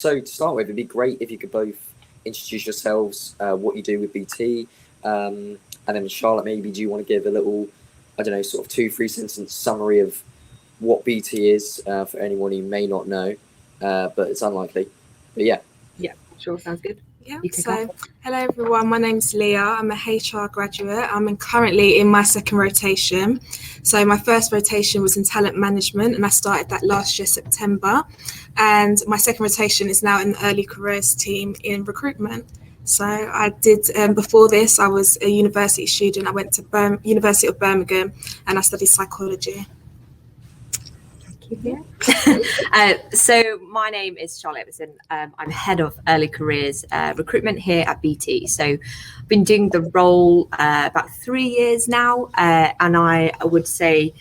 So to start with, it'd be great if you could both introduce yourselves, what you do with BT, and then Charlotte, maybe do you want to give a little, I don't know, sort of 2-3 sentence summary of what BT is for anyone who may not know, but it's unlikely. But yeah. Yeah, sure, sounds good. Yeah, so hello everyone, my name's Leah, I'm a HR graduate. I'm currently in my second rotation. So my first rotation was in talent management and I started that last year, September. And my second rotation is now in the early careers team in recruitment. So I did, before this, I was a university student. I went to University of Birmingham and I studied psychology. So my name is Charlotte Everson. I'm head of early careers recruitment here at BT. So I've been doing the role about 3 years now, and I would say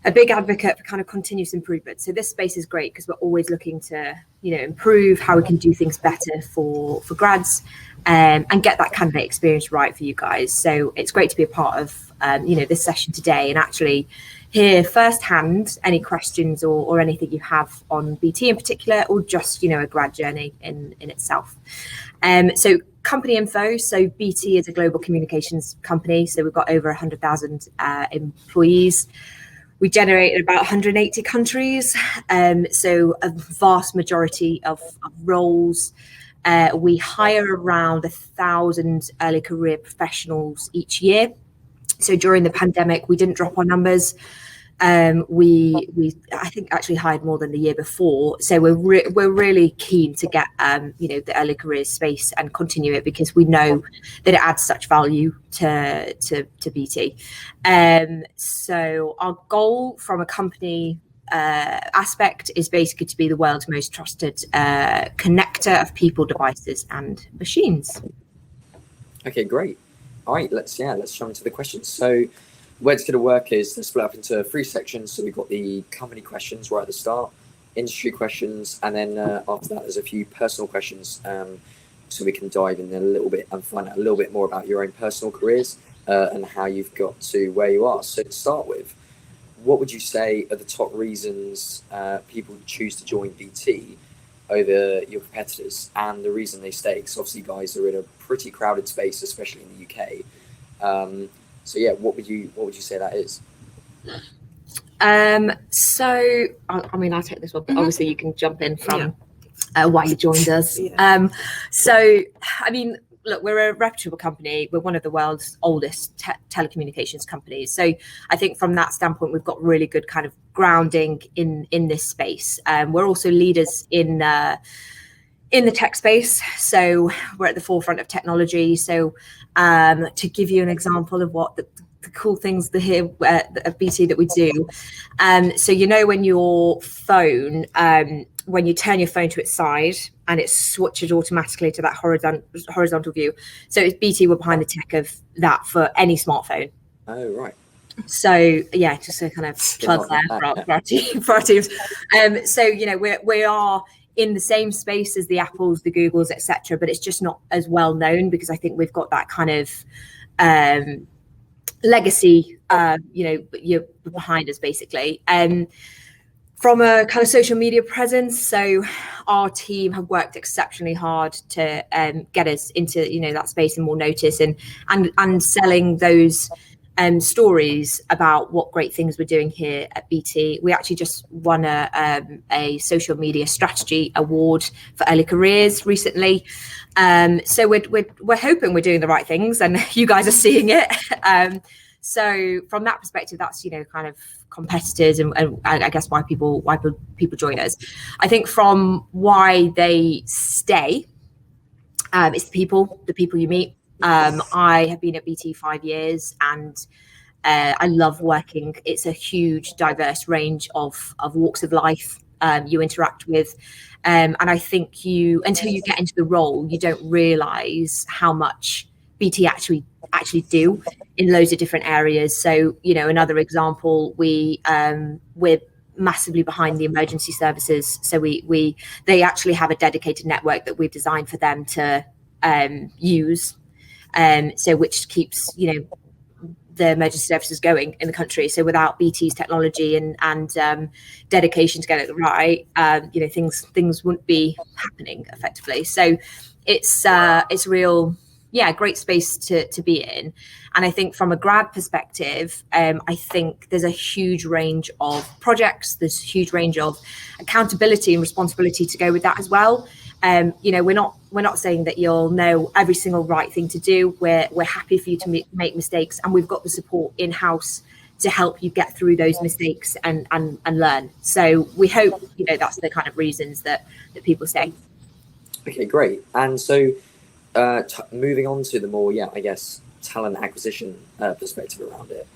a big advocate for kind of continuous improvement. So this space is great because we're always looking to, improve how we can do things better for grads and get that candidate experience right for you guys. So it's great to be a part of, this session today and actually hear firsthand any questions or anything you have on BT in particular, or just, a grad journey in itself. So company info. So BT is a global communications company. So we've got over 100,000 employees. We generate in about 180 countries. So a vast majority of roles. We hire around 1,000 early career professionals each year. So during the pandemic, we didn't drop our numbers. We I think actually hired more than the year before. So we're really keen to get the early careers space and continue it because we know that it adds such value to BT. So our goal from a company aspect is basically to be the world's most trusted connector of people, devices, and machines. Okay, great. All right, let's jump into the questions. So the way it's going to work is they're split up into 3 sections. So we've got the company questions right at the start, industry questions, and then after that, there's a few personal questions. So we can dive in a little bit and find out a little bit more about your own personal careers and how you've got to where you are. So to start with, what would you say are the top reasons people choose to join BT over your competitors and the reason they stay? Because obviously, guys are in a pretty crowded space, especially in the UK. So yeah, what would you say that is? So I'll take this one, but obviously you can jump in from why you joined us. So I mean, look, we're a reputable company. We're one of the world's oldest telecommunications companies. So I think from that standpoint, we've got really good kind of grounding in this space. We're also leaders in the tech space. So we're at the forefront of technology. So to give you an example of what the cool things here at BT that we do. So when your phone, when you turn your phone to its side and it switches automatically to that horizontal view. So it's BT, we're behind the tech of that for any smartphone. Oh, right. So yeah, just to kind of plug there for our teams. So we are in the same space as the Apples, the Googles, etc., but it's just not as well known because I think we've got that kind of legacy, you're behind us basically. From a kind of social media presence, so our team have worked exceptionally hard to get us into that space and more notice and selling those stories about what great things we're doing here at BT. We actually just won a social media strategy award for early careers recently. So we're hoping we're doing the right things and you guys are seeing it. So from that perspective, that's kind of competitors and I guess why people join us. I think from why they stay, it's the people you meet. I have been at BT 5 years and I love working. It's a huge, diverse range of walks of life you interact with. And I think until you get into the role, you don't realise how much BT actually do in loads of different areas. So, another example, we're massively behind the emergency services. So they actually have a dedicated network that we've designed for them to use. So which keeps, the emergency services going in the country. So without BT's technology and dedication to get it right, things wouldn't be happening effectively. So it's a real, great space to be in. And I think from a grad perspective, I think there's a huge range of projects, there's a huge range of accountability and responsibility to go with that as well. We're not saying that you'll know every single right thing to do. We're happy for you to make mistakes, and we've got the support in-house to help you get through those mistakes and learn. So we hope that's the kind of reasons that people stay. Okay, great. And so moving on to the more talent acquisition perspective around it,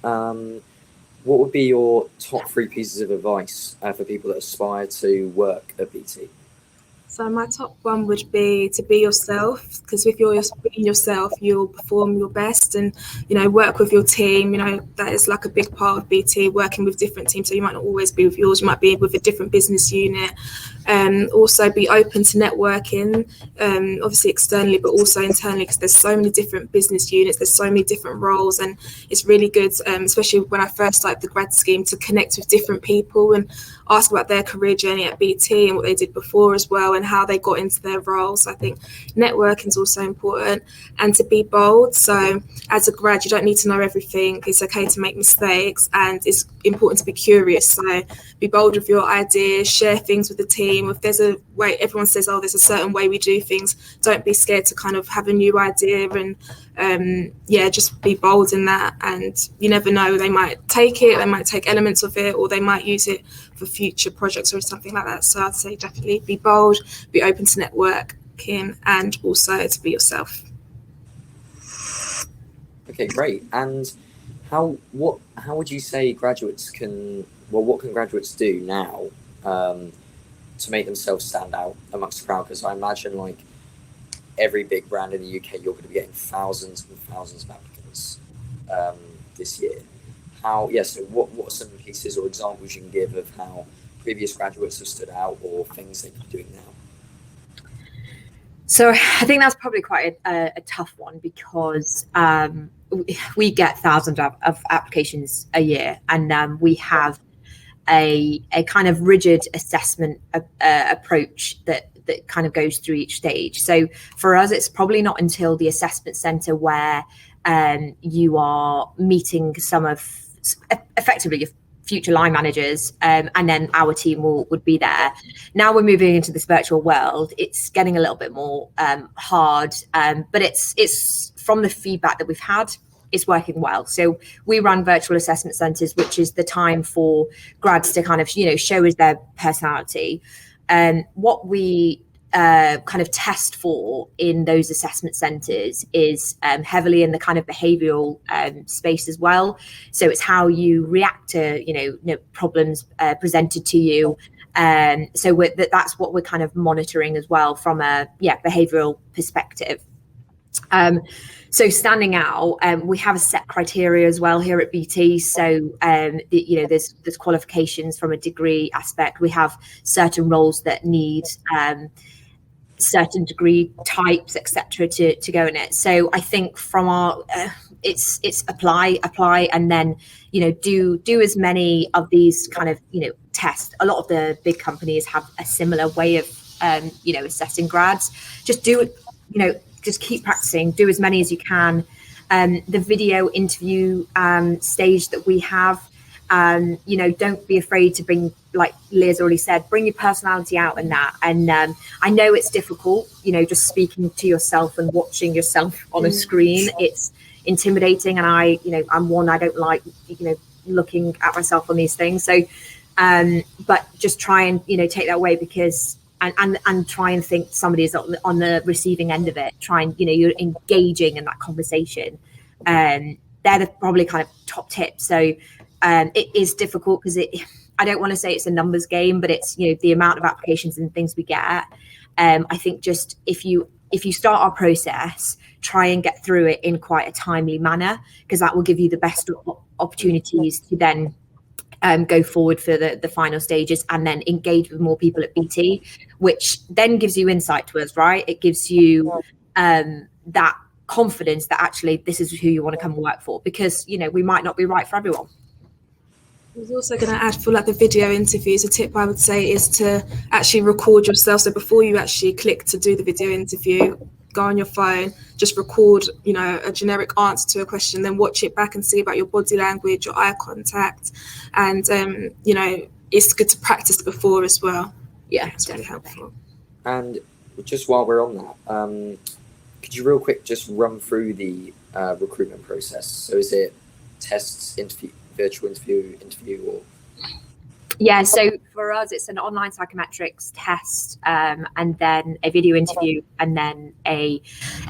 what would be your top 3 pieces of advice for people that aspire to work at BT? So my top one would be to be yourself, because if you're being yourself, you'll perform your best, and work with your team. That is like a big part of BT, working with different teams. So you might not always be with yours, you might be with a different business unit. Also be open to networking, obviously externally, but also internally, because there's so many different business units, there's so many different roles, and it's really good, especially when I first started the grad scheme, to connect with different people and ask about their career journey at BT and what they did before as well, and how they got into their roles. I think networking is also important, and to be bold. So as a grad, you don't need to know everything. It's okay to make mistakes, and it's important to be curious. So be bold with your ideas, share things with the team. If there's a way, everyone says, oh, there's a certain way we do things, don't be scared to kind of have a new idea, and just be bold in that. And you never know, they might take it, they might take elements of it, or they might use it for future projects or something like that. So I'd say definitely be bold, be open to networking, and also to be yourself. Okay, great. And how would you say graduates what can graduates do now to make themselves stand out amongst the crowd? Because I imagine, like, every big brand in the UK, you're going to be getting thousands and thousands of applicants this year. So what are some pieces or examples you can give of how previous graduates have stood out, or things they could be doing now? So I think that's probably quite a tough one, because we get thousands of applications a year, and we have a kind of rigid assessment approach that kind of goes through each stage. So for us, it's probably not until the assessment centre where you are meeting some of effectively your future line managers, and then our team would be there. Now we're moving into this virtual world. It's getting a little bit more hard, but it's from the feedback that we've had, it's working well. So we run virtual assessment centres, which is the time for grads to kind of show us their personality. What we kind of test for in those assessment centres is heavily in the kind of behavioural space as well. So it's how you react to problems presented to you. So that's what we're kind of monitoring as well from a behavioural perspective. So standing out, we have a set criteria as well here at BT. So there's qualifications from a degree aspect. We have certain roles that need certain degree types, etc., to go in it. So I think from our it's apply, and then do as many of these kind of tests. A lot of the big companies have a similar way of assessing grads. Just do it, just keep practicing, do as many as you can. The video interview stage that we have, don't be afraid to bring, like Leah's already said, bring your personality out in that. And I know it's difficult, just speaking to yourself and watching yourself on a screen. It's intimidating, and I'm one, I don't like looking at myself on these things. So but just try and take that away, because and try and think somebody is on the receiving end of it. Try and you're engaging in that conversation. They're the probably kind of top tips. So it is difficult, because I don't want to say it's a numbers game, but it's the amount of applications and things we get. I think just if you start our process, try and get through it in quite a timely manner, because that will give you the best opportunities to then go forward for the final stages, and then engage with more people at BT, which then gives you insight to us, right? It gives you that confidence that actually this is who you want to come and work for, because we might not be right for everyone. I was also going to add, for like the video interviews, a tip I would say is to actually record yourself. So before you actually click to do the video interview, go on your phone, just record, a generic answer to a question, then watch it back and see about your body language, your eye contact, and it's good to practice before as well. Yeah, it's really helpful. And just while we're on that, could you real quick just run through the recruitment process? So is it tests, interview, virtual interview, or? Yeah, so for us, it's an online psychometrics test, and then a video interview, and then a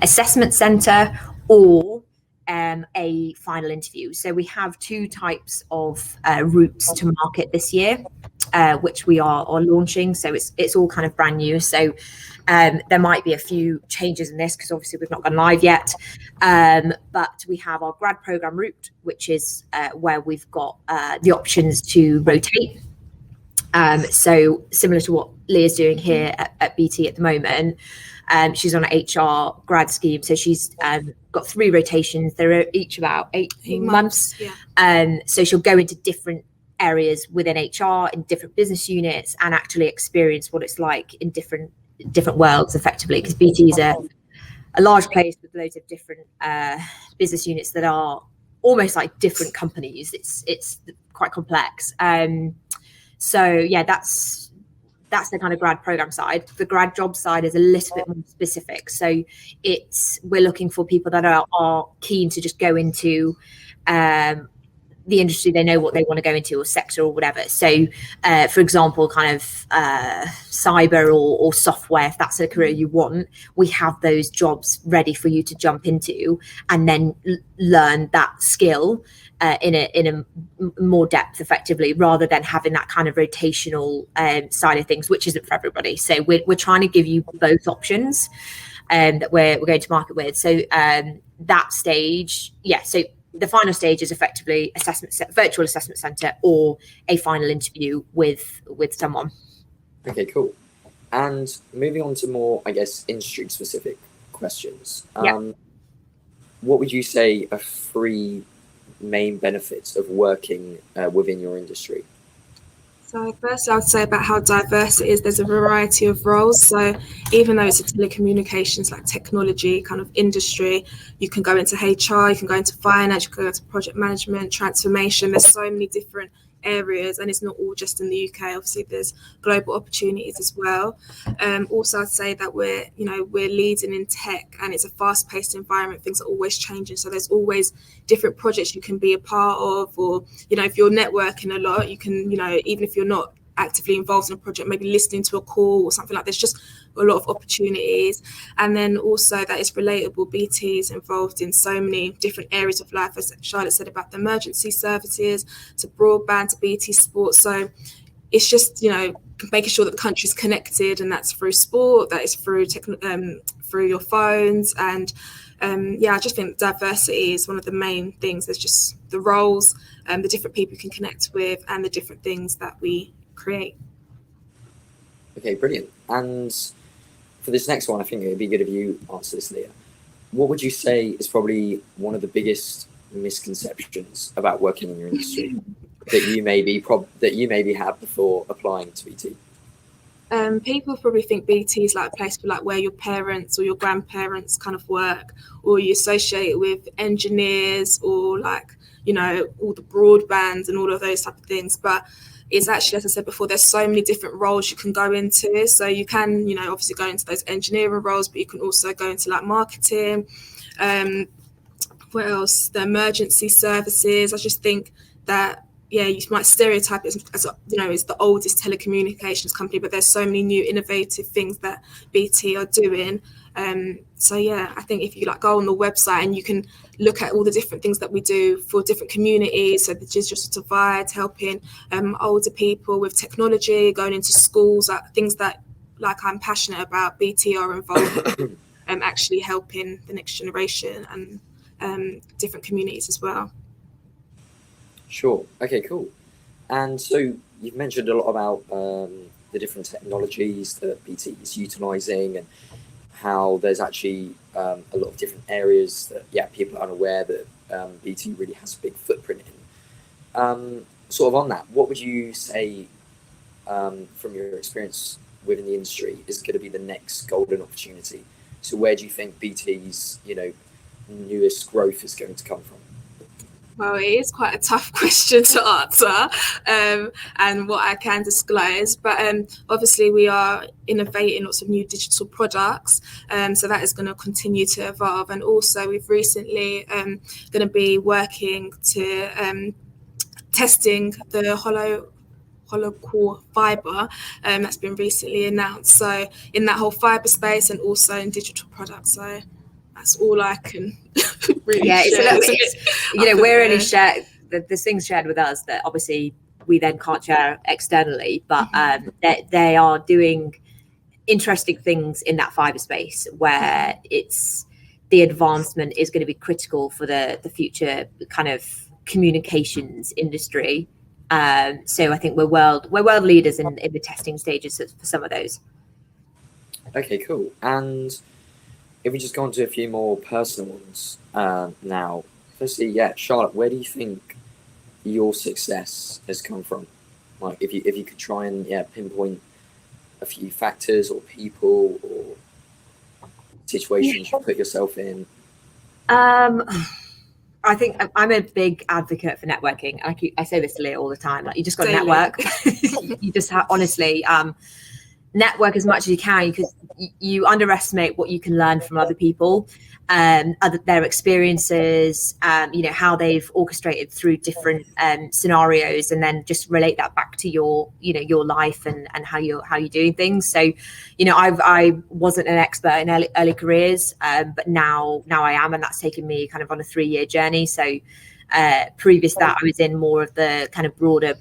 assessment center, or a final interview. So we have 2 types of routes to market this year, which we are launching. So it's all kind of brand new. So there might be a few changes in this because obviously we've not gone live yet. But we have our grad program route, which is where we've got the options to rotate. So similar to what Leah's doing here at BT at the moment. She's on an HR grad scheme, so she's got 3 rotations. They're each about 8 months. Yeah. So she'll go into different areas within HR, in different business units, and actually experience what it's like in different worlds, effectively, because BT is a large place with loads of different business units that are almost like different companies. It's quite complex. So yeah, that's the kind of grad program side. The grad job side is a little bit more specific. So we're looking for people that are keen to just go into the industry they know what they want to go into, or sector or whatever. So for example, kind of cyber or software, if that's a career you want, we have those jobs ready for you to jump into and then learn that skill in a more depth, effectively, rather than having that kind of rotational side of things, which isn't for everybody. So we're trying to give you both options that we're going to market with. So that stage, so the final stage is effectively virtual assessment center, or a final interview with someone. Okay, cool. And moving on to more, I guess, industry specific questions. What would you say are 3 main benefits of working within your industry? So first, I would say about how diverse it is. There's a variety of roles. So even though it's a telecommunications, like technology kind of industry, you can go into HR, you can go into finance, you can go into project management, transformation. There's so many different areas, and it's not all just in the UK. Obviously, there's global opportunities as well. Also, I'd say that we're leading in tech, and it's a fast-paced environment. Things are always changing, so there's always different projects you can be a part of, or if you're networking a lot, you can even if you're not actively involved in a project, maybe listening to a call or something like this, just a lot of opportunities. And then also that it's relatable. BT is involved in so many different areas of life, as Charlotte said, about the emergency services, to broadband, to BT Sports. So it's just making sure that the country's connected, and that's through sport, that is through through your phones. And I just think diversity is one of the main things. There's just the roles, the different people you can connect with, and the different things that we create. Okay, brilliant. And for this next one, I think it would be good if you answer this, Leah. What would you say is probably one of the biggest misconceptions about working in your industry that you maybe had before applying to BT? People probably think BT is like a place for like where your parents or your grandparents kind of work, or you associate it with engineers, or like all the broadbands and all of those type of things. But it's actually, as I said before, there's so many different roles you can go into. So you can, obviously go into those engineering roles, but you can also go into like marketing. What else? The emergency services. I just think that, you might stereotype it as it's the oldest telecommunications company, but there's so many new innovative things that BT are doing. I think if you go on the website and you can look at all the different things that we do for different communities, so the digital divide, helping older people with technology, going into schools, things that I'm passionate about, BT are involved actually helping the next generation and different communities as well. Sure. Okay, cool. And so you've mentioned a lot about the different technologies that BT is utilising, and how there's actually a lot of different areas that people are unaware that BT really has a big footprint in. Sort of on that, what would you say from your experience within the industry is going to be the next golden opportunity? So where do you think BT's newest growth is going to come from? Well, it is quite a tough question to answer, and what I can disclose. But obviously, we are innovating lots of new digital products, so that is going to continue to evolve. And also, we've recently going to be working to testing the hollow core fibre that's been recently announced. So in that whole fibre space, and also in digital products. So that's all I can really share. It's a little bit, we're only shared, there's things shared with us that obviously we then can't share externally, but they are doing interesting things in that fibre space where the advancement is going to be critical for the future kind of communications industry. So I think we're world leaders in the testing stages for some of those. Okay, cool. And if we just go on to a few more personal ones now. Firstly, Charlotte, where do you think your success has come from? Like, if you could try and pinpoint a few factors or people or situations you put yourself in. I think I'm a big advocate for networking. I say this to Leah all the time. Like, you just got to network. You just have, honestly, network as much as you can, because you underestimate what you can learn from other people, their experiences, how they've orchestrated through different scenarios, and then just relate that back to your life and how you're doing things. So, I wasn't an expert in early careers, but now I am, and that's taken me kind of on a 3-year journey. So previous to that, I was in more of the kind of broader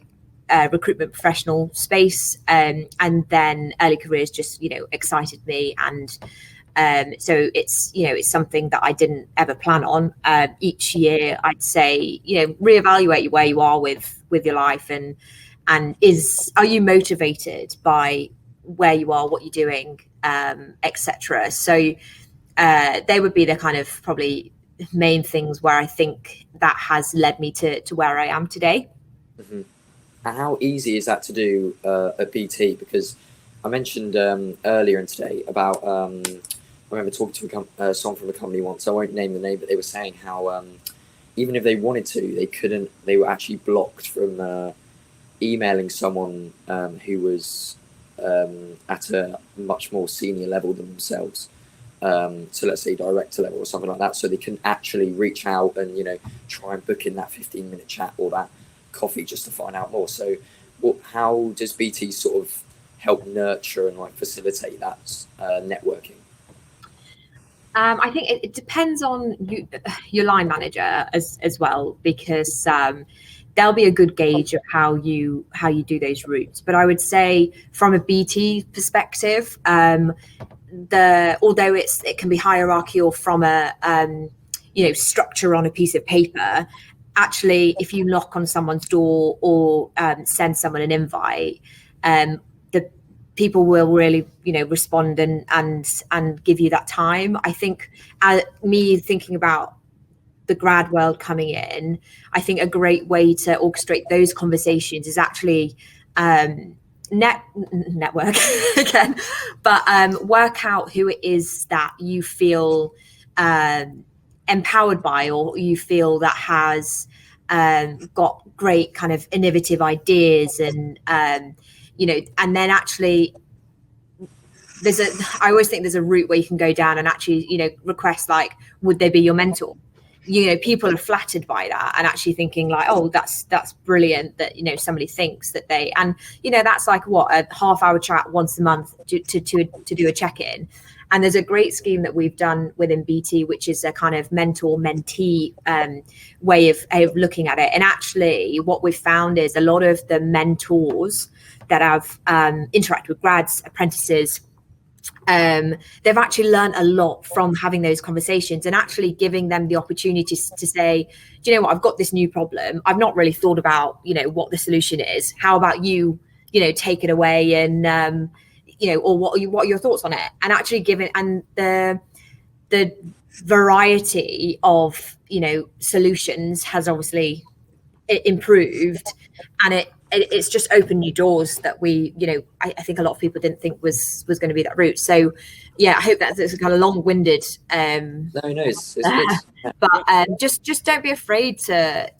recruitment professional space, and then early careers just excited me, and so it's something that I didn't ever plan on. Each year I'd say reevaluate where you are with your life, and are you motivated by where you are, what you're doing, etc. So they would be the kind of probably main things where I think that has led me to where I am today. Mm-hmm. And how easy is that to do at BT? Because I mentioned earlier in today about, I remember talking to someone from a company once, I won't name the name, but they were saying how even if they wanted to, they couldn't, they were actually blocked from emailing someone who was at a much more senior level than themselves. So let's say director level or something like that. So they can actually reach out and, try and book in that 15-minute chat or that coffee just to find out more. So how does BT sort of help nurture and facilitate that networking? I think it depends on your line manager as well, because they'll be a good gauge of how you do those routes. But I would say from a BT perspective, although it can be hierarchical from a structure on a piece of paper, actually, if you knock on someone's door or send someone an invite, the people will really, respond and give you that time. I think me thinking about the grad world coming in, I think a great way to orchestrate those conversations is actually network again, but work out who it is that you feel empowered by, or you feel that has got great kind of innovative ideas, and and then actually I always think there's a route where you can go down and actually request, like, would they be your mentor? People are flattered by that, and actually thinking like, oh, that's brilliant that somebody thinks that they, and that's like a half-hour chat once a month to do a check-in. And there's a great scheme that we've done within BT, which is a kind of mentor-mentee way of looking at it. And actually what we've found is a lot of the mentors that have interacted with grads, apprentices, they've actually learned a lot from having those conversations, and actually giving them the opportunity to say, do you know what, I've got this new problem. I've not really thought about, what the solution is. How about you, take it away and or what are your thoughts on it? And actually giving, and the variety of, solutions has obviously improved, and it's just opened new doors that we, I think a lot of people didn't think was going to be that route. So yeah, I hope that's a kind of long-winded No, it's good. but just don't be afraid to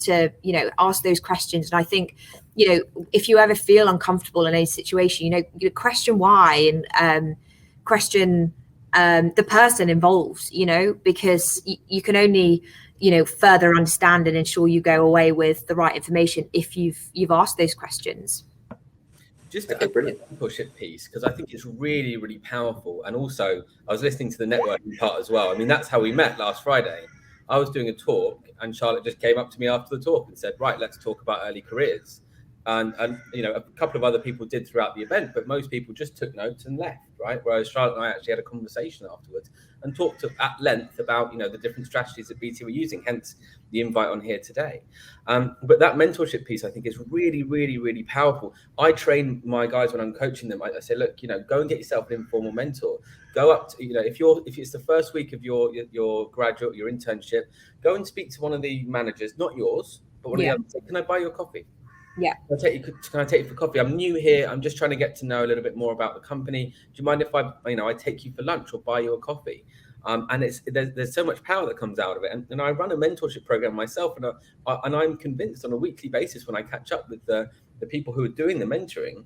ask those questions. And I think, if you ever feel uncomfortable in a situation, you question why, and question the person involved, because you can only further understand and ensure you go away with the right information if you've asked those questions. Just a mentorship piece, because I think it's really, really powerful. And also, I was listening to the networking part as well. I mean, that's how we met last Friday. I was doing a talk, and Charlotte just came up to me after the talk and said, right, let's talk about early careers. And a couple of other people did throughout the event, but most people just took notes and left, right? Whereas Charlotte and I actually had a conversation afterwards and talked at length about, the different strategies that BT were using, hence the invite on here today. But that mentorship piece, I think, is really, really, really powerful. I train my guys when I'm coaching them. I say, look, go and get yourself an informal mentor. Go up to, if it's the first week of your graduate, your internship, go and speak to one of the managers, not yours, but one of the others. Say, can I buy you a coffee? Yeah. Can I take you for coffee? I'm new here. I'm just trying to get to know a little bit more about the company. Do you mind if I take you for lunch or buy you a coffee? And there's so much power that comes out of it. And I run a mentorship program myself, and I'm convinced on a weekly basis when I catch up with the people who are doing the mentoring,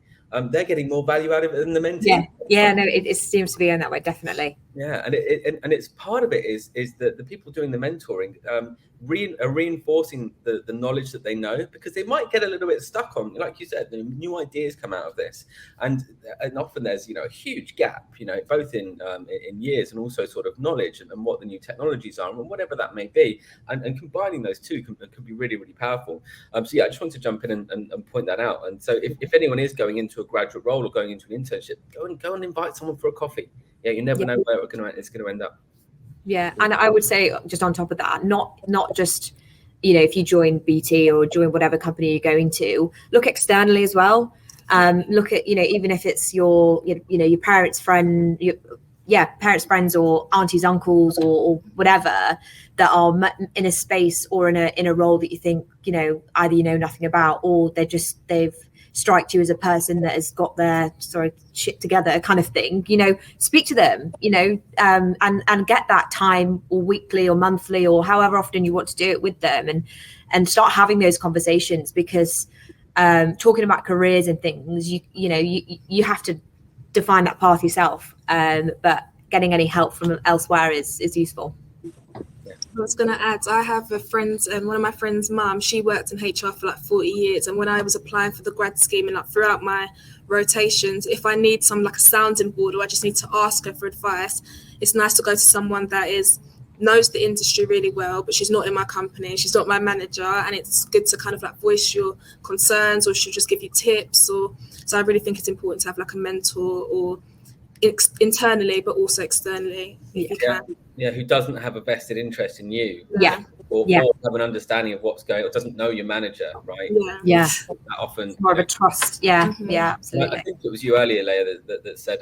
they're getting more value out of it than the mentee. Yeah. No, it seems to be going that way, definitely. Yeah, and it's part of it is that the people doing the mentoring are reinforcing the knowledge that they know, because they might get a little bit stuck on, like you said, the new ideas come out of this, and often there's a huge gap, both in years and also sort of knowledge and what the new technologies are and whatever that may be, and combining those two can be really, really powerful. So yeah, I just want to jump in and point that out. And so if anyone is going into a graduate role or going into an internship, go and invite someone for a coffee. Yeah, you never know where it's going to end up. Yeah, and I would say, just on top of that, not just if you join BT or join whatever company you're going to, look externally as well. Look at even if it's your your parents' friend, parents, friends, or aunties, uncles, or whatever, that are in a space or in a role that you think either nothing about, or they've striked you as a person that has got their shit together, kind of thing. Speak to them, and get that time, or weekly or monthly or however often you want to do it with them, and start having those conversations, because talking about careers and things, you have to define that path yourself, but getting any help from elsewhere is useful. I was going to add, I have a friend, one of my friend's mum, she worked in HR for 40 years. And when I was applying for the grad scheme and throughout my rotations, if I need some a sounding board, or I just need to ask her for advice, it's nice to go to someone that knows the industry really well, but she's not in my company, she's not my manager. And it's good to kind of voice your concerns, or she'll just give you tips. So I really think it's important to have a mentor, or internally, but also externally, if you can. Yeah, who doesn't have a vested interest in you. Or have an understanding of what's going on, doesn't know your manager, right? Yeah. That often it's more of a trust. Yeah, absolutely. I think it was you earlier, Leah, that said,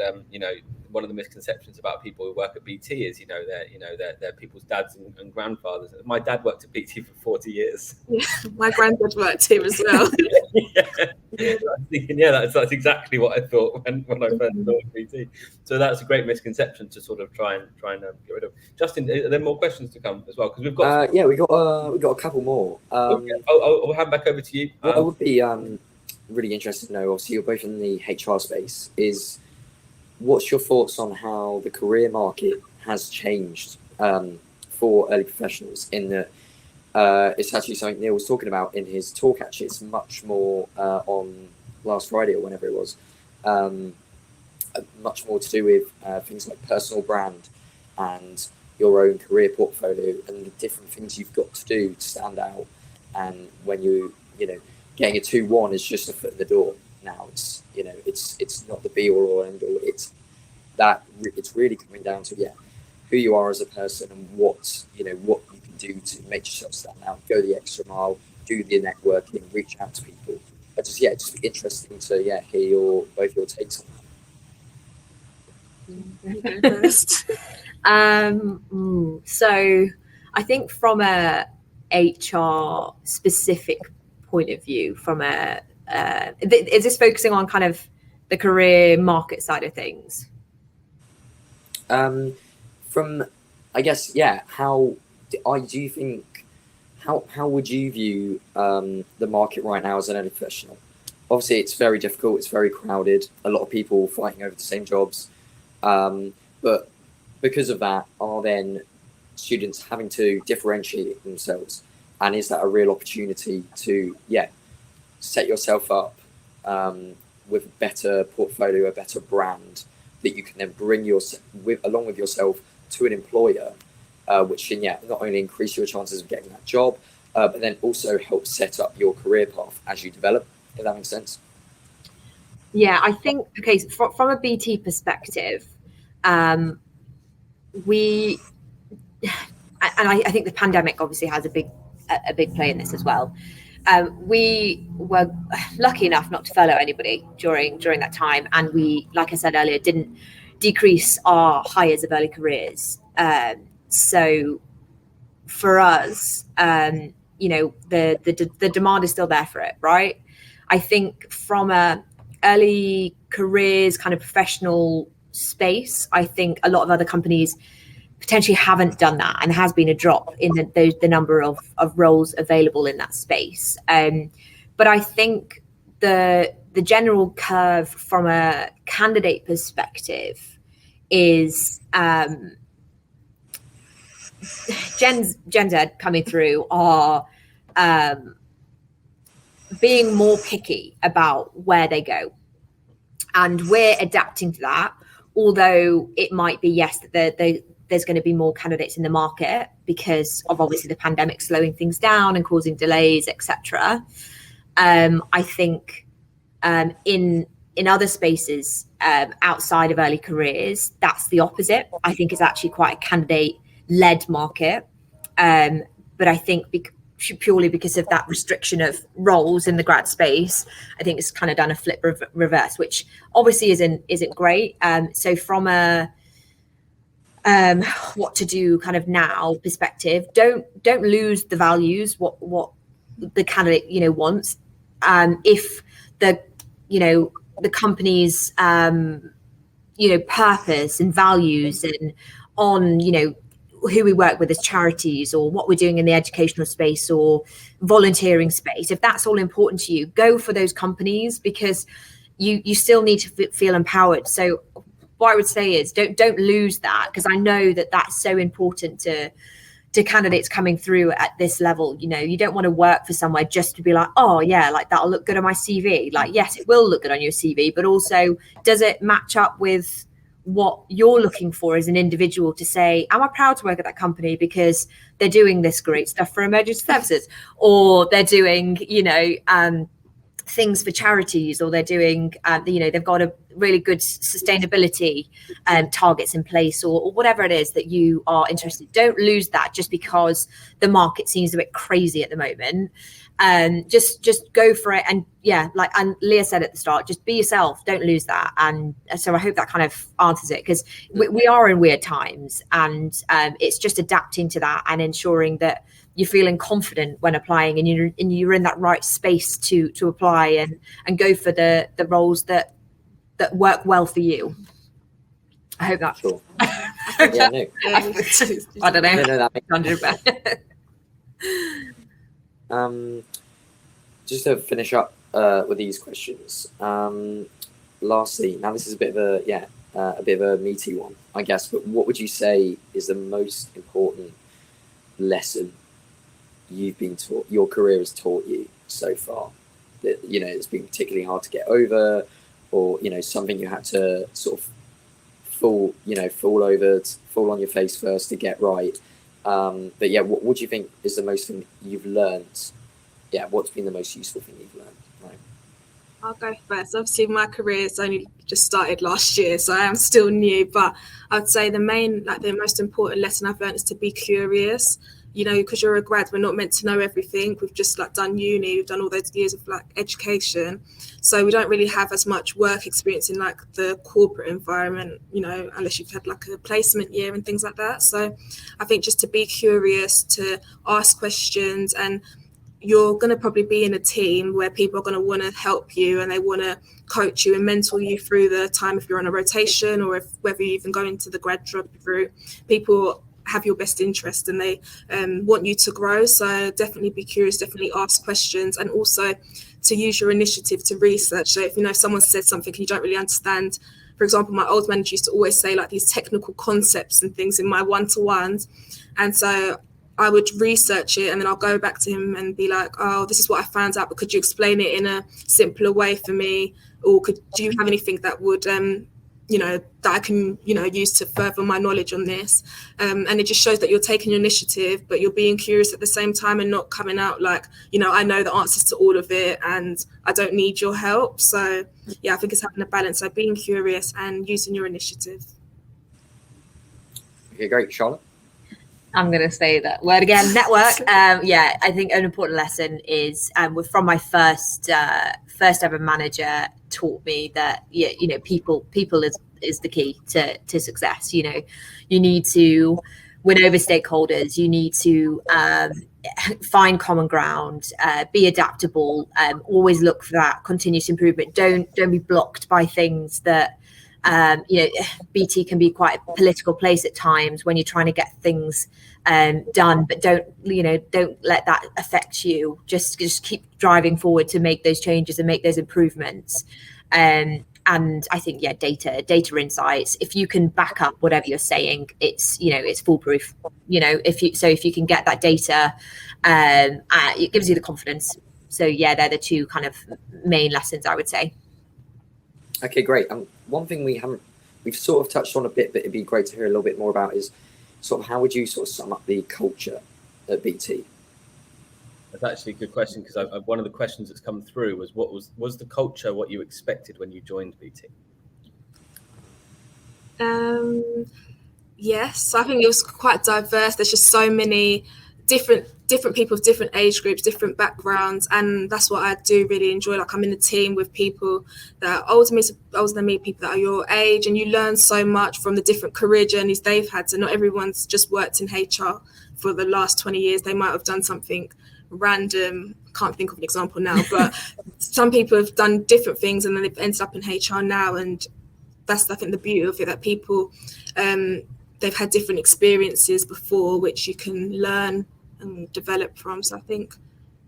one of the misconceptions about people who work at BT is, they're people's dads and grandfathers. My dad worked at BT for 40 years. Yeah, my granddad worked here as well. I was thinking, that's exactly what I thought when I first joined BT. So that's a great misconception to sort of try and get rid of. Justin, are there more questions to come as well? Because we've got we got a couple more. I'll hand back over to you. What I would be really interested to know, obviously you're both in the HR space, is what's your thoughts on how the career market has changed for early professionals, in that it's actually something Neil was talking about in his talk. Actually, it's much more on last Friday or whenever it was, much more to do with things like personal brand and your own career portfolio and the different things you've got to do to stand out. And when getting a 2-1 is just a foot in the door now. It's it's not the be all or end all. It's really coming down to who you are as a person, and what you can do to make yourself stand out, go the extra mile, do the networking, reach out to people. But just be interesting to hear both your takes on that. Go first. So I think from a HR specific point of view, from a is this focusing on kind of the career market side of things? From, I guess, yeah. How do you think? How would you view the market right now as an early professional? Obviously, it's very difficult. It's very crowded. A lot of people fighting over the same jobs. But because of that, are then students having to differentiate themselves? And is that a real opportunity to, set yourself up with a better portfolio, a better brand that you can then bring along with yourself to an employer, which can, not only increase your chances of getting that job, but then also help set up your career path as you develop, if that makes sense? Yeah, I think, okay, so from a BT perspective, I think the pandemic obviously has a big play in this as well. We were lucky enough not to furlough anybody during that time, and we, like I said earlier, didn't decrease our hires of early careers. So for us, the demand is still there for it, right? I think from a early careers kind of professional space, I think a lot of other companies potentially haven't done that, and there has been a drop in the number of roles available in that space. But I think the general curve from a candidate perspective is Gen Z coming through are being more picky about where they go, and we're adapting to that. Although it might be, yes, that there's going to be more candidates in the market because of obviously the pandemic slowing things down and causing delays, etc. I think in other spaces outside of early careers, that's the opposite. I think it's actually quite a candidate-led market, but I think purely because of that restriction of roles in the grad space, I think it's kind of done a flip reverse, which obviously isn't great. So from a what to do kind of now perspective, don't lose the values, what the candidate wants. If the company's purpose and values and on who we work with as charities, or what we're doing in the educational space or volunteering space, if that's all important to you, go for those companies, because you still need to feel empowered. So what I would say is don't lose that, because I know that that's so important to candidates coming through at this level. You don't want to work for somewhere just to be like, oh yeah, like that'll look good on my CV. Like, yes, it will look good on your CV, but also, does it match up with what you're looking for as an individual to say, am I proud to work at that company because they're doing this great stuff for emergency services, or they're doing things for charities, or they're doing they've got a really good sustainability targets in place, or whatever it is that you are interested in. Don't lose that just because the market seems a bit crazy at the moment. Just go for it, and and Leah said at the start, just be yourself, don't lose that. And so I hope that kind of answers it, because we are in weird times, and it's just adapting to that and ensuring that you're feeling confident when applying, and you're in that right space to apply and go for the roles that work well for you. I hope that's sure. I don't know. No, that makes just to finish up with these questions. Lastly, now this is a bit of a meaty one, I guess. But what would you say is the most important lesson you've been taught, your career has taught you so far, that it's been particularly hard to get over, or something you had to sort of fall on your face first to get right? But what do you think is the most thing you've learned? What's been the most useful thing you've learned? Right. I'll go first. Obviously, my career has only just started last year, so I am still new. But I'd say the most important lesson I've learned is to be curious. you know, because you're a grad, we're not meant to know everything. We've just like done uni, we've done all those years of like education. So we don't really have as much work experience in like the corporate environment, you know, unless you've had like a placement year and things like that. So I think just to be curious, to ask questions, and you're going to probably be in a team where people are going to want to help you and they want to coach you and mentor you through the time if you're on a rotation, or if whether you even go into the grad job route. People have your best interest and they want you to grow. So definitely be curious, definitely ask questions, and also to use your initiative to research. So if you know someone said something and you don't really understand, for example, my old manager used to always say like these technical concepts and things in my one-to-ones, and so I would research it and then I'll go back to him and be like, oh, this is what I found out, but could you explain it in a simpler way for me? Or do you have anything that would, you know, that I can, you know, use to further my knowledge on this? And it just shows that you're taking your initiative, but you're being curious at the same time and not coming out like, you know, I know the answers to all of it and I don't need your help. So yeah, I think it's having a balance, so being curious and using your initiative. Okay, great. Charlotte? I'm going to say that word again, network. Yeah, I think an important lesson is from my first ever manager taught me that, yeah, you know, people is the key to success. You know, you need to win over stakeholders. You need to find common ground, be adaptable, always look for that continuous improvement. Don't be blocked by things that, you know, BT can be quite a political place at times when you're trying to get things done, but don't let that affect you. Just keep driving forward to make those changes and make those improvements. And I think, yeah, data insights, if you can back up whatever you're saying, it's, you know, it's foolproof. You know, if you can get that data, it gives you the confidence. So yeah, they're the two kind of main lessons, I would say. Okay, great. One thing we've sort of touched on a bit, but it'd be great to hear a little bit more about is sort of how would you sort of sum up the culture at BT? That's actually a good question, because one of the questions that's come through was the culture what you expected when you joined BT? Yes, I think it was quite diverse. There's just so many different people of different age groups, different backgrounds, and that's what I do really enjoy. Like, I'm in a team with people that are older than me, people that are your age, and you learn so much from the different career journeys they've had. So not everyone's just worked in HR for the last 20 years. They might have done something random. Can't think of an example now, but some people have done different things and then they've ended up in HR now, and that's, I think, the beauty of it, that people they've had different experiences before which you can learn and develop from. So I think,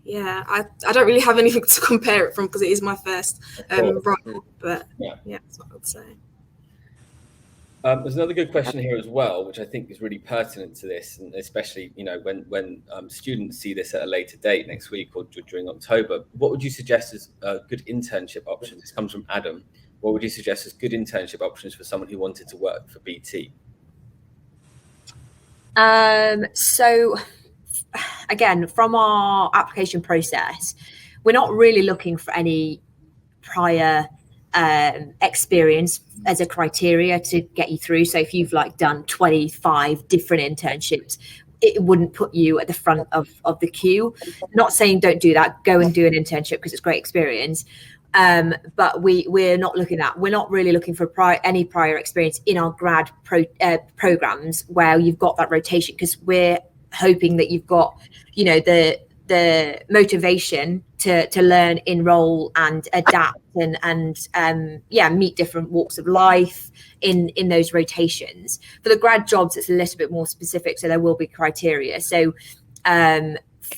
yeah, I don't really have anything to compare it from because it is my first role, but yeah, that's what I would say. There's another good question here as well, which I think is really pertinent to this, and especially, you know, when students see this at a later date next week or during October. What would you suggest as good internship options? This comes from Adam. What would you suggest as good internship options for someone who wanted to work for BT? So again, from our application process, we're not really looking for any prior experience as a criteria to get you through. So if you've like done 25 different internships, it wouldn't put you at the front of the queue. Not saying don't do that, go and do an internship because it's great experience. But we're not looking at, we're not really looking for any prior experience in our grad programs where you've got that rotation, because we're hoping that you've got, you know, the motivation to learn, enroll and adapt and meet different walks of life in those rotations. For the grad jobs, it's a little bit more specific, so there will be criteria. So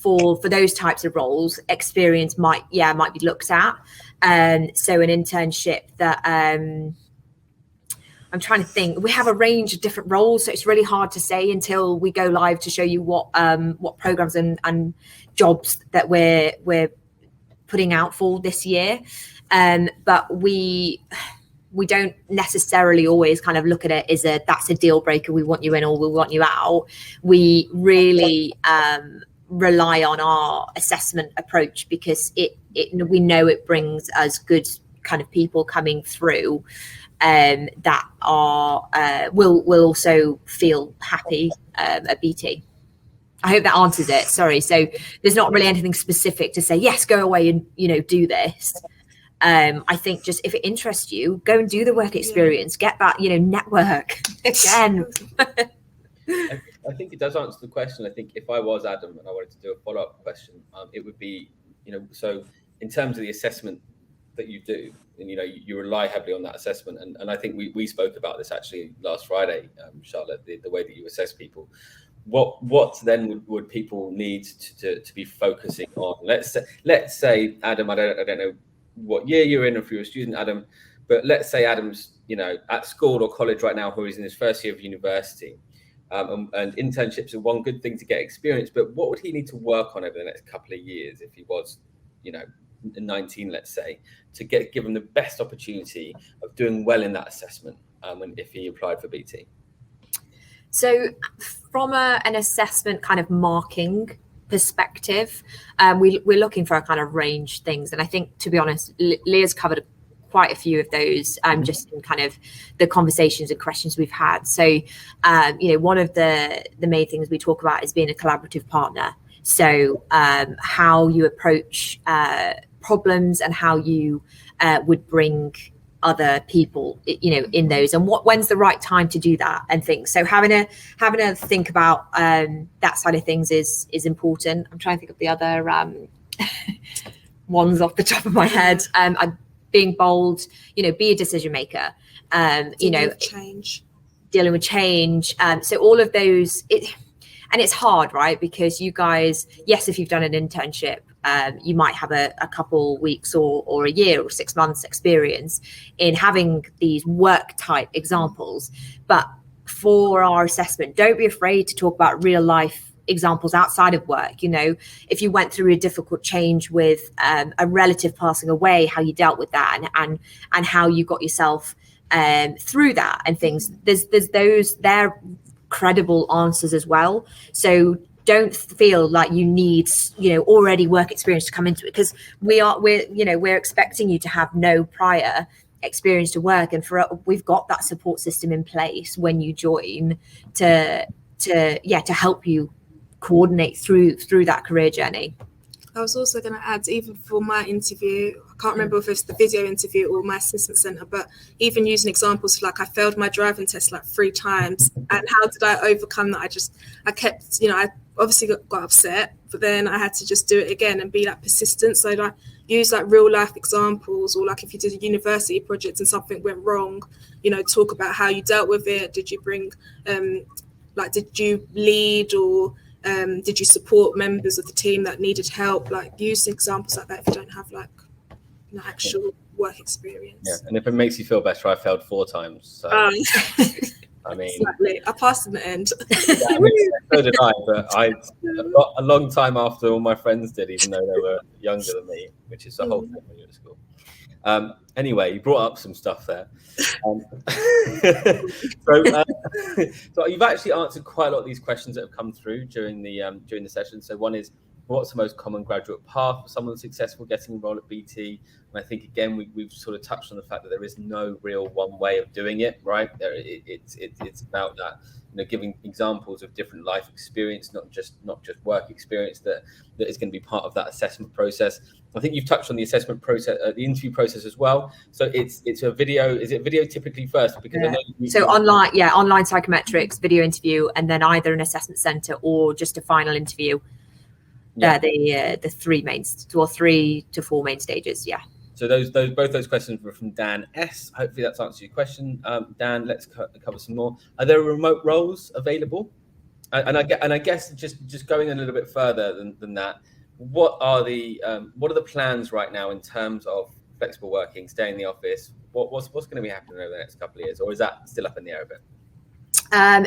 for those types of roles, experience might be looked at. So an internship that I'm trying to think. We have a range of different roles, so it's really hard to say until we go live to show you what programs and jobs that we're putting out for this year. But we don't necessarily always kind of look at it as that's a deal breaker. We want you in or we want you out. We really rely on our assessment approach because we know it brings us good kind of people coming through that are will also feel happy at BT. I hope that answers it. Sorry. So there's not really anything specific to say, yes, go away and, do this. I think just if it interests you, go and do the work experience, get that, network again. I think it does answer the question. I think if I was Adam and I wanted to do a follow-up question, it would be, so in terms of the assessment that you do, and you rely heavily on that assessment, and I think we spoke about this actually last Friday, Charlotte, the way that you assess people. What then would people need to be focusing on? Let's say Adam, I don't know what year you're in, or if you're a student, Adam, but let's say Adam's at school or college right now, who is in his first year of university, and internships are one good thing to get experience. But what would he need to work on over the next couple of years if he was 19, let's say, to give him the best opportunity of doing well in that assessment if he applied for BT? So from an assessment kind of marking perspective, we're looking for a kind of range things. And I think, to be honest, Leah's covered quite a few of those just in kind of the conversations and questions we've had. So, one of the main things we talk about is being a collaborative partner. So how you approach problems and how you would bring other people, in those, and when's the right time to do that and things. So having a think about that side of things is important. I'm trying to think of the other ones off the top of my head. I'm being bold, be a decision maker. Dealing with change. So all of those. And it's hard, right? Because you guys, yes, if you've done an internship, you might have a couple weeks or a year or 6 months experience in having these work type examples. But for our assessment, don't be afraid to talk about real life examples outside of work. If you went through a difficult change with a relative passing away, how you dealt with that and how you got yourself through that and things. There's those there. Credible answers as well. So don't feel like you need already work experience to come into it, because we're expecting you to have no prior experience to work, and we've got that support system in place when you join to help you coordinate through that career journey. I was also going to add, even for my interview, I can't remember if it's the video interview or my assessment centre, but even using examples like I failed my driving test like 3 times, and how did I overcome that? I kept, I obviously got upset, but then I had to just do it again and be like persistent. So I use like real life examples, or like if you did a university project and something went wrong, talk about how you dealt with it. Did you bring, did you lead, or did you support members of the team that needed help? Like use examples like that if you don't have actual work work experience. Yeah, and if it makes you feel better, I failed 4 times. So, I mean, exactly. I passed in the end. Yeah, I mean, so did I, but I got a long time after all my friends did, even though they were younger than me, which is the whole thing when you're at school. Anyway, you brought up some stuff there. So you've actually answered quite a lot of these questions that have come through during the session. So one is, what's the most common graduate path for someone successful getting enrolled at BT? And I think, again, we've sort of touched on the fact that there is no real one way of doing it, right? It's about that, giving examples of different life experience, not just work experience that is going to be part of that assessment process. I think you've touched on the assessment process, the interview process as well. So it's a video. Is it video typically first? Because I know so online psychometrics, video interview, and then either an assessment centre or just a final interview. Yeah, the 3 to 4 main stages. Yeah. So both those questions were from Dan S. Hopefully that's answered your question. Dan, let's cover some more. Are there remote roles available? And I guess just going a little bit further than that, what are the plans right now in terms of flexible working, staying in the office? What's going to be happening over the next couple of years, or is that still up in the air a bit?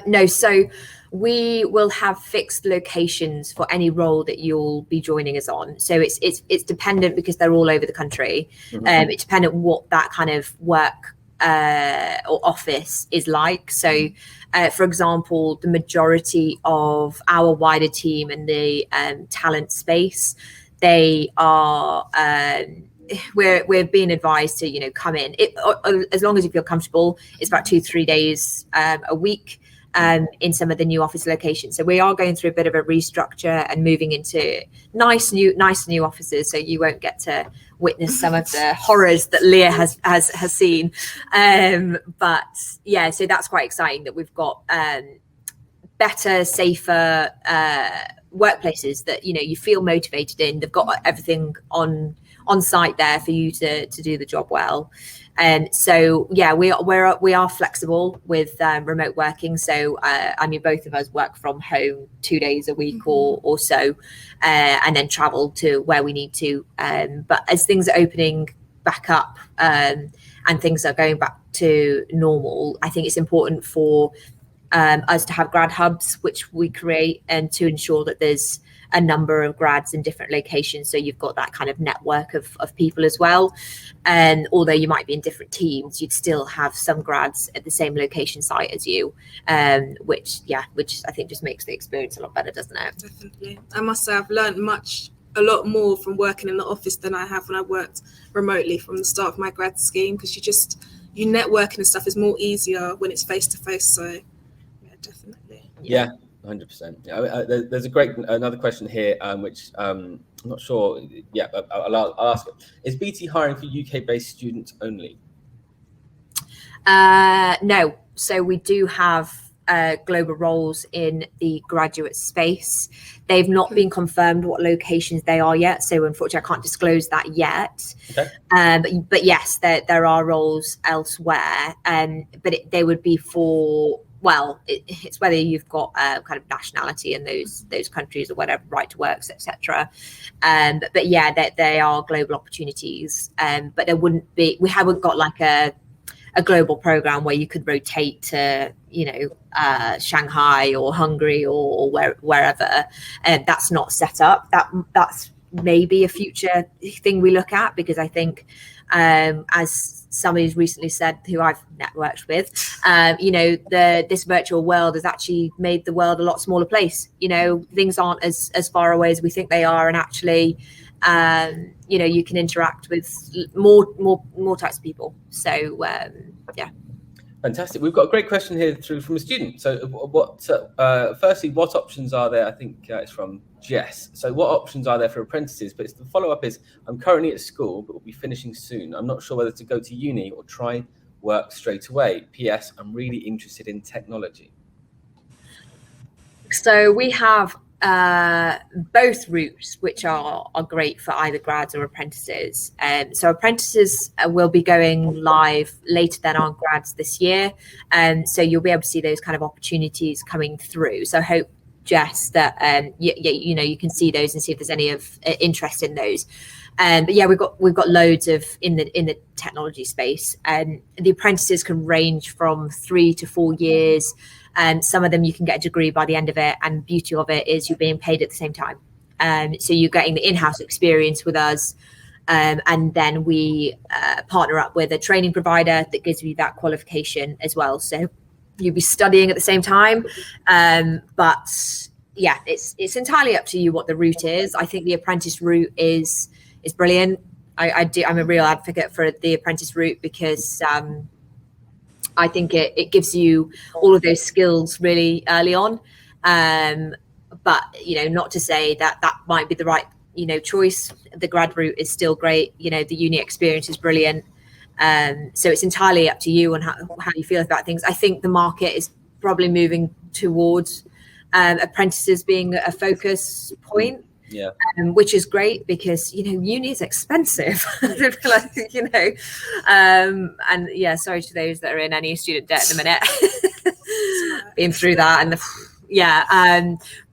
No, so we will have fixed locations for any role that you'll be joining us on. So it's dependent because they're all over the country. Mm-hmm. It's dependent what that kind of work or office is like. So, for example, the majority of our wider team and the talent space, they are. We're being advised to come in as long as you feel comfortable. It's about 2-3 days a week, in some of the new office locations. So we are going through a bit of a restructure and moving into nice new offices. So you won't get to witness some of the horrors that Leah has seen. But yeah, so that's quite exciting that we've got better, safer workplaces that you feel motivated in. They've got everything on site there for you to do the job well. And so yeah, we are flexible with remote working. So I mean, both of us work from home 2 days a week or so, and then travel to where we need to. But as things are opening back up and things are going back to normal, I think it's important for us to have grad hubs, which we create, and to ensure that there's a number of grads in different locations, so you've got that kind of network of people as well. And although you might be in different teams, you'd still have some grads at the same location site as you, which I think just makes the experience a lot better, doesn't it? Definitely. I must say I've learned a lot more from working in the office than I have when I worked remotely from the start of my grad scheme, because you networking and stuff is more easier when it's face to face. So yeah, definitely. Yeah. 100%. There's another question here, which I'm not sure. Yeah, I'll ask it. Is BT hiring for UK-based students only? No. So we do have global roles in the graduate space. They've not been confirmed what locations they are yet, so unfortunately I can't disclose that yet. Okay. But yes, there are roles elsewhere, but they would be for, well, it's whether you've got kind of nationality in those countries or whatever, right to works, etc. But yeah, they are global opportunities. But there wouldn't be. We haven't got like a global program where you could rotate to Shanghai or Hungary or wherever. That's not set up. That's maybe a future thing we look at, because I think as somebody's recently said, who I've networked with, this virtual world has actually made the world a lot smaller place. Things aren't as far away as we think they are, and actually you can interact with more types of people. So yeah. Fantastic. We've got a great question here from a student. So firstly, what options are there? I think it's from Jess. So what options are there for apprentices? But the follow-up is, I'm currently at school, but will be finishing soon. I'm not sure whether to go to uni or try work straight away. PS, I'm really interested in technology. So we have both routes, which are great for either grads or apprentices. So apprentices will be going live later than our grads this year, so you'll be able to see those kind of opportunities coming through. So I hope, Jess, that you can see those and see if there's any of interest in those. But yeah, we've got loads of in the technology space, and the apprentices can range from 3 to 4 years. And some of them you can get a degree by the end of it, and beauty of it is you're being paid at the same time. So you're getting the in-house experience with us, and then we partner up with a training provider that gives you that qualification as well. So you'll be studying at the same time, but yeah, it's entirely up to you what the route is. I think the apprentice route is brilliant. I'm a real advocate for the apprentice route, because I think it gives you all of those skills really early on. But, not to say that might be the right, choice. The grad route is still great. The uni experience is brilliant. So it's entirely up to you and how you feel about things. I think the market is probably moving towards apprentices being a focus point. Yeah. Which is great, because uni is expensive. And yeah, sorry to those that are in any student debt at the minute. Been through that, and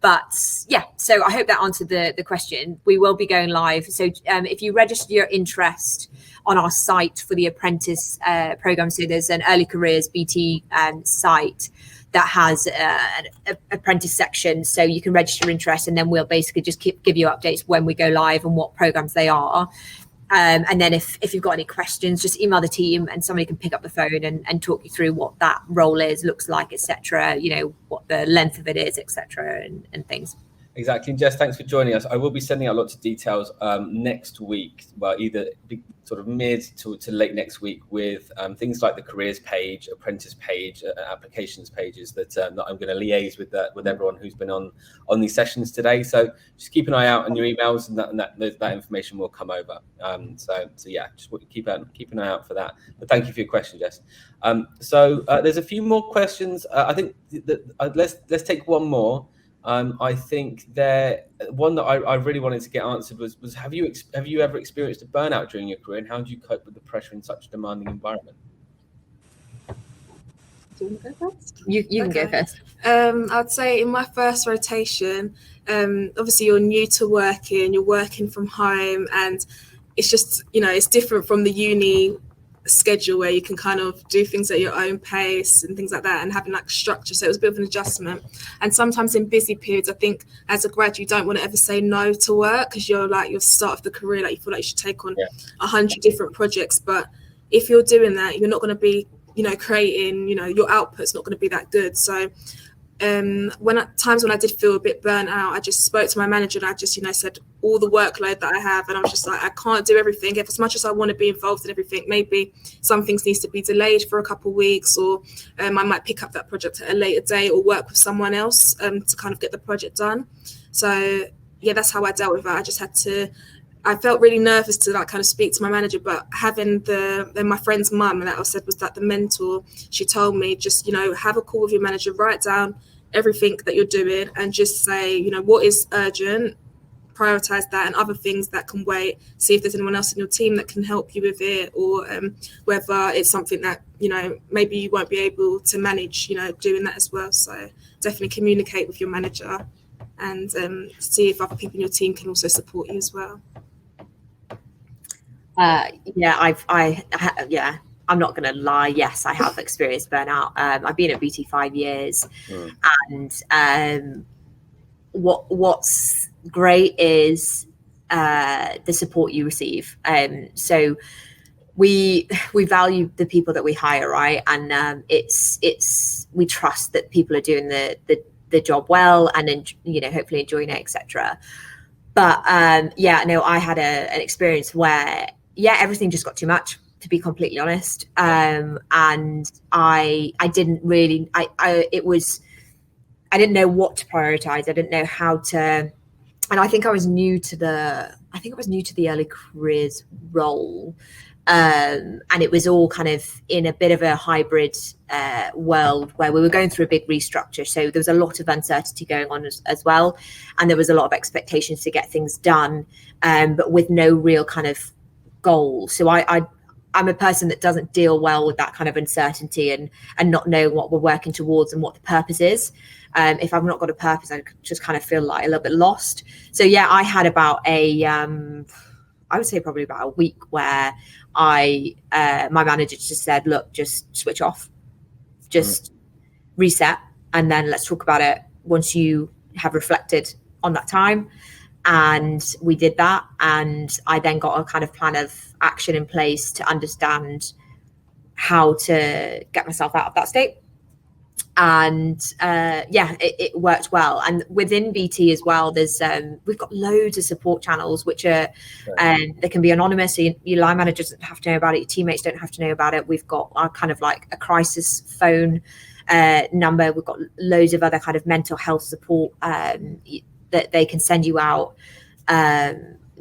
but yeah, so I hope that answered the question. We will be going live, so if you register your interest on our site for the apprentice program, so there's an early careers BT site that has an apprentice section, so you can register interest, and then we'll basically just give you updates when we go live and what programs they are. And then if you've got any questions, just email the team and somebody can pick up the phone and talk you through what that role looks like, etc. What the length of it is, etc. and things. Exactly. And Jess, thanks for joining us. I will be sending out lots of details next week, well, either sort of mid to late next week, with things like the careers page, apprentice page, applications pages that I'm going to liaise with everyone who's been on these sessions today. So just keep an eye out on your emails, and that information will come over. So yeah, just keep an eye out for that. But thank you for your question, Jess. So there's a few more questions. I think let's take one more. I think one that I really wanted to get answered was have you ever experienced a burnout during your career, and how do you cope with the pressure in such a demanding environment? Do you want to go first? You can go first. I'd say in my first rotation, obviously you're new to working, you're working from home, and it's just, it's different from the uni schedule where you can kind of do things at your own pace and things like that, and having like structure. So it was a bit of an adjustment. And sometimes in busy periods, I think as a grad, you don't want to ever say no to work, because you're like, your start of the career, like you feel like you should take on 100 different projects. But if you're doing that, you're not going to be, creating, your output's not going to be that good. So times when I did feel a bit burnt out, I just spoke to my manager, and I just, said all the workload that I have, and I was just like, I can't do everything. If as much as I want to be involved in everything, maybe some things needs to be delayed for a couple of weeks, or I might pick up that project at a later date, or work with someone else to kind of get the project done. So yeah, that's how I dealt with it. I felt really nervous to like kind of speak to my manager, but having my friend's mum, that I said was like the mentor, she told me just, have a call with your manager, write down everything that you're doing, and just say, what is urgent, prioritize that, and other things that can wait, see if there's anyone else in your team that can help you with it, or whether it's something that, maybe you won't be able to manage, doing that as well. So definitely communicate with your manager, and see if other people in your team can also support you as well. I'm not going to lie. Yes, I have experienced burnout. I've been at BT 5 years, and what's great is the support you receive. So we value the people that we hire, right? And we trust that people are doing the job well, and then hopefully enjoying it, etc. But I had an experience where everything just got too much, to be completely honest. And I didn't really, I didn't know what to prioritize. I didn't know how to, and I think I was new to the early careers role. And it was all kind of in a bit of a hybrid world where we were going through a big restructure. So there was a lot of uncertainty going on as well. And there was a lot of expectations to get things done, but with no real kind of goal. So I'm a person that doesn't deal well with that kind of uncertainty and not knowing what we're working towards and what the purpose is. If I've not got a purpose, I just kind of feel like a little bit lost. So I had about I would say probably about a week where my manager just said, look, just switch off, just reset, and then let's talk about it once you have reflected on that time. And we did that, and I then got a kind of plan of action in place to understand how to get myself out of that state. And it worked well. And within BT as well, there's we've got loads of support channels which are they can be anonymous, so your line manager doesn't have to know about it, your teammates don't have to know about it. We've got our kind of like a crisis phone number. We've got loads of other kind of mental health support that they can send you out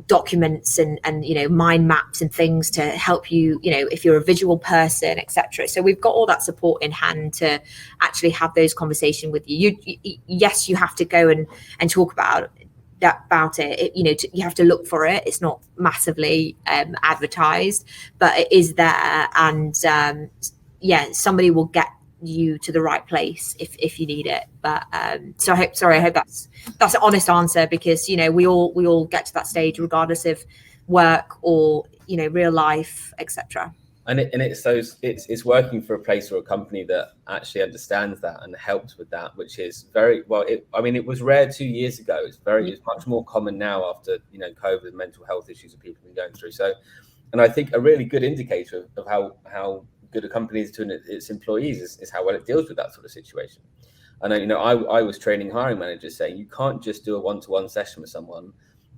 documents and mind maps and things to help you, if you're a visual person, etc. So we've got all that support in hand to actually have those conversations with you. Yes, you have to go and talk about it. You have to look for it. It's not massively advertised, but it is there, and somebody will get you to the right place if you need it. But so I hope that's an honest answer, because we all get to that stage regardless of work or real life, etc. And it's working for a place or a company that actually understands that and helps with that, which is very well. It was rare 2 years ago. It's much more common now after COVID, mental health issues that people have been going through. So, and I think a really good indicator of how good a company is to its employees is how well it deals with that sort of situation. I know, you know, I was training hiring managers saying you can't just do a one-to-one session with someone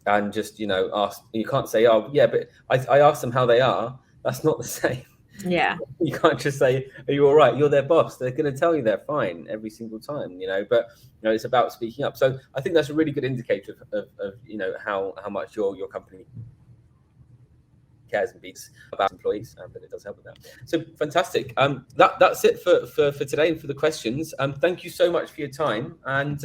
and just, you know, ask. You can't say, oh yeah, but I asked them how they are. That's not the same. Yeah. You can't just say, are you all right? You're their boss. They're going to tell you they're fine every single time, you know, but you know, it's about speaking up. So I think that's a really good indicator of you know, how much your company cares and beats about employees, but it does help with that. So fantastic. That's it for today and for the questions. Thank you so much for your time. And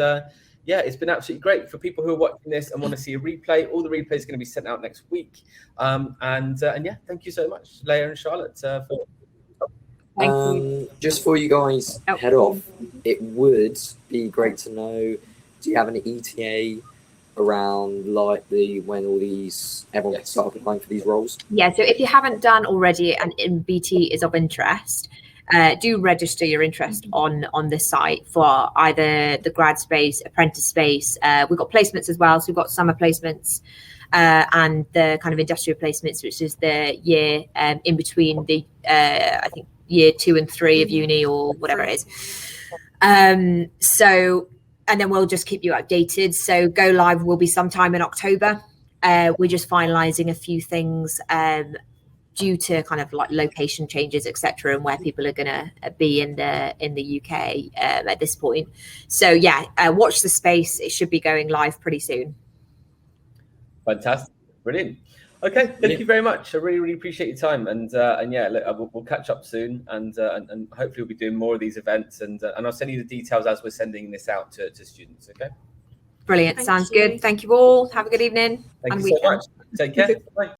yeah, it's been absolutely great. For people who are watching this and want to see a replay, all the replays are going to be sent out next week. And yeah, thank you so much, Leah and Charlotte. Thank you. Just before you guys head off, it would be great to know, do you have an ETA around like when all these everyone can start applying for these roles? Yeah, so if you haven't done already and in BT is of interest, do register your interest on the site for either the grad space, apprentice space. We've got placements as well, so we've got summer placements and the kind of industrial placements, which is the year in between the I think year 2 and 3 of uni or whatever it is. So and then we'll just keep you updated. So go live will be sometime in October. We're just finalising a few things due to kind of like location changes, etc., and where people are going to be in the UK at this point. So yeah, watch the space. It should be going live pretty soon. Fantastic, brilliant. Okay, thank you very much. I really appreciate your time, and yeah, look, we'll catch up soon, and hopefully we'll be doing more of these events, and I'll send you the details as we're sending this out to students. Okay. Brilliant. Sounds good. Thank you all. Have a good evening. Thank you so much. Take care. Bye.